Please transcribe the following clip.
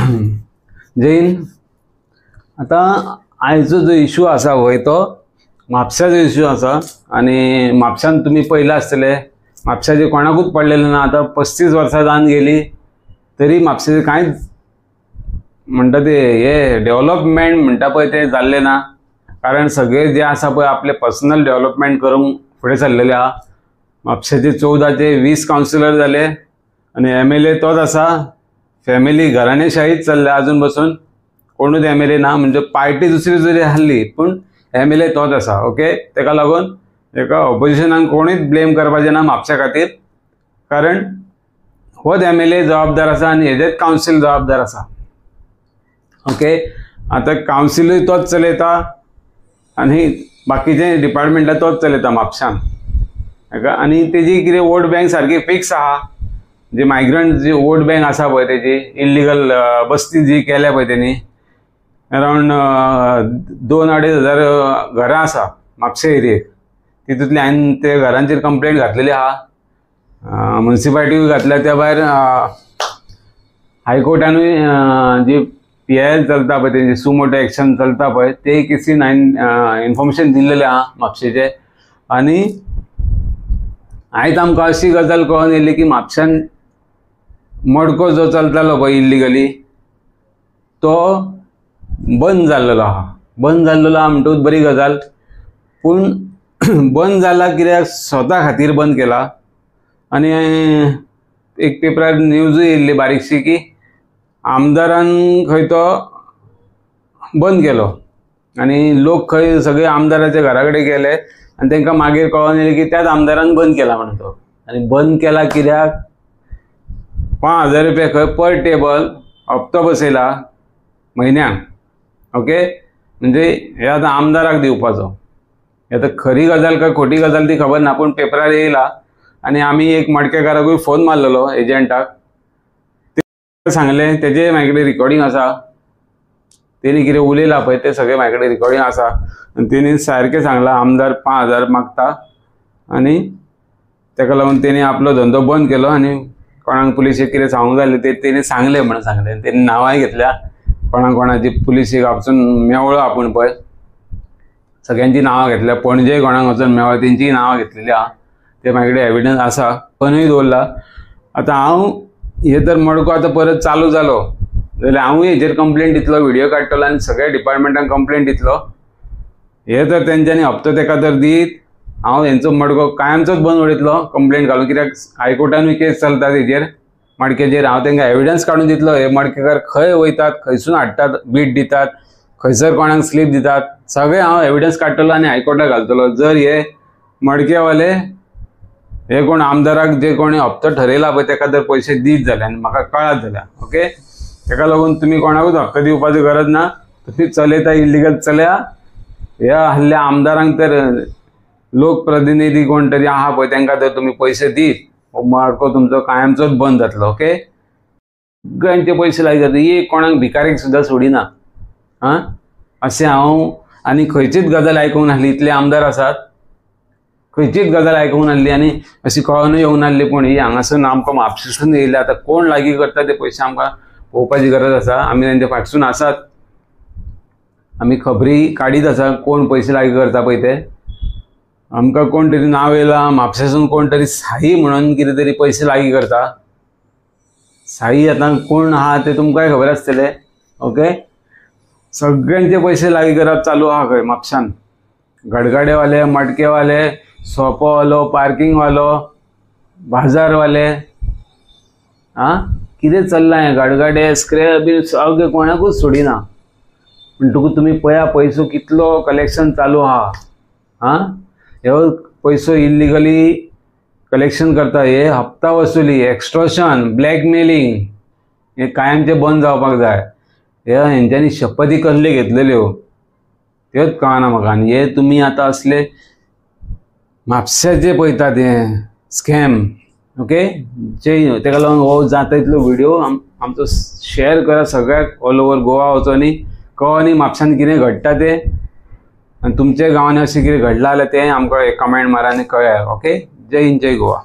जैन आता आयचो जो इश्यू आसा वय तो म्हापशाचो इश्यू आसा आणि म्हापशान तुम्ही पयला आसतले म्हापशाचे कोणाकूच पडलेले ना। आता 35 वर्सां जावन गेली तरी म्हापशाचे कांयच म्हणटा ते हे डेव्हलपमेंट म्हणटा पळय ते जाल्ले ना। कारण सगळे जे आसा पळय आपले पर्सनल डेव्हलपमेंट करूंक फुडें सरलेले आहा। म्हापशाचे 14 ते 20 कावन्सिलर जाले आणि MLA तोच आसा। फॅमिली घराणेशाहीच चल्ल्या अजून बसून कोणूच MLA ना, म्हणजे पार्टी दुसरी जरी आहली पण MLA तोच आसा। ओके, तेका लागून एका ऑपोजिशनान कोणीच ब्लेम करपाचें ना म्हापशा खातीर, कारण होच MLA जबाबदार आसा आणि हेजेच कावन्सील जबाबदार आसा। ओके, आता कावन्सिलूय तोच चलयता आणि बाकीचे डिपार्टमेंटा तोच चलयता म्हापशान। आणि तेजी कितें वोट बँक सारकी फिक्स आहा। जे मायग्रंट जी वोट बँक आसा पळय तेजी इल्लीगल बस्ती जी केल्या पळय तेणी अरावंड 2-2.5 हजार घरां आसा म्हापशा एरियेक। तितूंतली हांवें ते घरांचेर कंप्लेंट घातलेली आहा, म्युनिसिपालिटी घातल्या। त्या भायर हायकोर्टानूय जी PIL चलता पळय तेजी सुमोटो एक्शन चलता पळय ते केसीन हांवें इन्फॉर्मेशन दिल्लेलें आहा म्हापशेचे। आणि आयज आमकां अशी गजाल कळून येयली की म्हापशान मडको जो चलतालो पळय इल्लीगली तो बंद जाल्लो आहा। बंद जाल्लो आहा म्हणटकूच बरी गजाल, पूण बंद जाला कित्याक स्वता खातीर बंद केला। आणि एक पेपरार न्यूजूय येयल्ली बारीकशी की आमदारान खंय तो बंद केलो आणि लोक खंय सगळे आमदाराच्या घरा कडेन गेले आणि तांकां मागीर कळून येयलें की त्याच आमदारान बंद केला म्हणून तो। आणि बंद केला कित्याक 5,000 रुपया खंय पर टेबल हप्तो बसयला म्हयन्याक। ओके, म्हणजे हे आतां आमदाराक दिवपाचो। हे आतां खरी गजाल काय खोटी गजाल ती खबर ना, पूण पेपरार येयला। आणि आमी एक मडकेकाराकूय फोन मारलेलो एजंटाक, ते सांगलें तेजे म्हाजे कडेन रिकॉर्डिंग आसा, तेणी कितें उलयलां पळय ते सगळे म्हाजे कडेन रिकॉर्डिंग आसा। आनी तेणी सारकें सांगलां आमदार 5,000 मागता आणि तेका लागून तेणी आपलो धंदो बंद केलो आणि कोणाक पुलिशेक कितें सांगूंक जाय ते तेणी सांगलें म्हणून सांगलें। तेणी नांवांय घेतल्या कोणाची पुलिशेक वचून मेवळो आपूण पळय सगळ्यांची नांवां घेतल्या। पणजे कोणाक वचून मेवळो तेंचीय नांवां घेतलेली आहा, ते म्हाजे कडेन एविडन्स आसा, पणूय दवरला। आतां हांव हे तर मडको आतां परत चालू जालो जाल्यार हांवूय हेजेर कंप्लेंट दितलो, व्हिडिओ काडटलो आणि सगळ्या डिपार्टमेंटान कंप्लेंट दितलो। हे तर तेंच्यांनी हप्तो तेका तर दीत, हांव हेंचो मडको कायमचोच बंद उडयतलो कंप्लेंट घालून। कित्याक हायकोर्टानूय केस चलता तेजेर मडकेचेर। हांव तांकां एविडन्स काडून दितलो हे मडकेकार खंय वयतात, खंयसून हाडटात, बीट दितात, खंयसर कोणाक स्लीप दितात, सगळे हांव एविडन्स काडटलो आणि हायकोर्टाक घालतलो। जर हे मडकेवाले हे कोण आमदाराक जे कोणी हप्तो ठरयला पळय तेका जर पयशे दीत जाल्यार आनी म्हाका कळत जाल्यार, ओके, तेका लागून तुमी कोणाकूच हक्क दिवपाची गरज ना। तुमी चलयता इल्लीगल चलया। ह्या हल्ल्या आमदारांक तर लोकप्रतिनिधी कोण तरी आहा पळय तांकां जर तुमी पयशे दीत हो मडको तुमचो कायमचोच बंद जातलो। ओके, सगळ्यांचे पयशे लागीत एक कोणाक भिकारीक सुद्दां सोडिना। अशें हांव आनी खंयचीच गजाल आयकूंक नासली। इतले आमदार आसात, खंयचीच गजाल आयकूंक नासली आनी अशी कळूनूय येवंक नासली, पूण ही हांगासून आमकां म्हापशेसून येयल्या। आतां कोण लागीं करता ते पयशे आमकां पळोवपाची गरज आसा। आमी तांच्या फाटसून आसात, आमी खबरी काडीत आसा कोण पयशे लागीं करता पळय ते। आमकां कोण तरी नांव येयलां म्हापशेसून, कोण तरी साई म्हणून कितें तरी पयशे लागीं करता। साई आतां कोण आहा ते तुमकांय खबर आसतलें। ओके, सगळ्यांचे पयशे लागीं करप चालू आहा खंय म्हापशान। गडगाडेवाले, मडकेवाले, सोपोवालो, पार्किंगवालो, बाजारवाले, कितें चल्लां हें गडगाडे स्क्रॅप बी सगळें कोणाकूच सोडिना। म्हणटकूच तुमी पळया पयसो कितलो कलेक्शन चालू आहा। ह्यो पयसो इल्लीगली कलेक्शन करता, हे हप्ता वसुली, एक्स्ट्रॉशन, ब्लॅकमेलिंग हे कायमचे बंद जावपाक जाय। हेंच्यांनी शपथी कसले घेतलेल्यो त्योच कळना म्हाका। आनी हे तुमी आतां असले म्हापशाचे पळयतात हे स्कॅम। ओके, जे तेका लागून हो जाता इतलो व्हिडिओ आमचो शेअर करा सगळ्याक ऑल ओवर गोवा वचून आनी कळोन आनी म्हापशान कितें घडटा ते आनी तुमच्या गांवांनी अशें कितें घडलां जाल्यार तें आमकां कमेंट मारा आनी कळया। ओके, जय हिंद जय गोवा।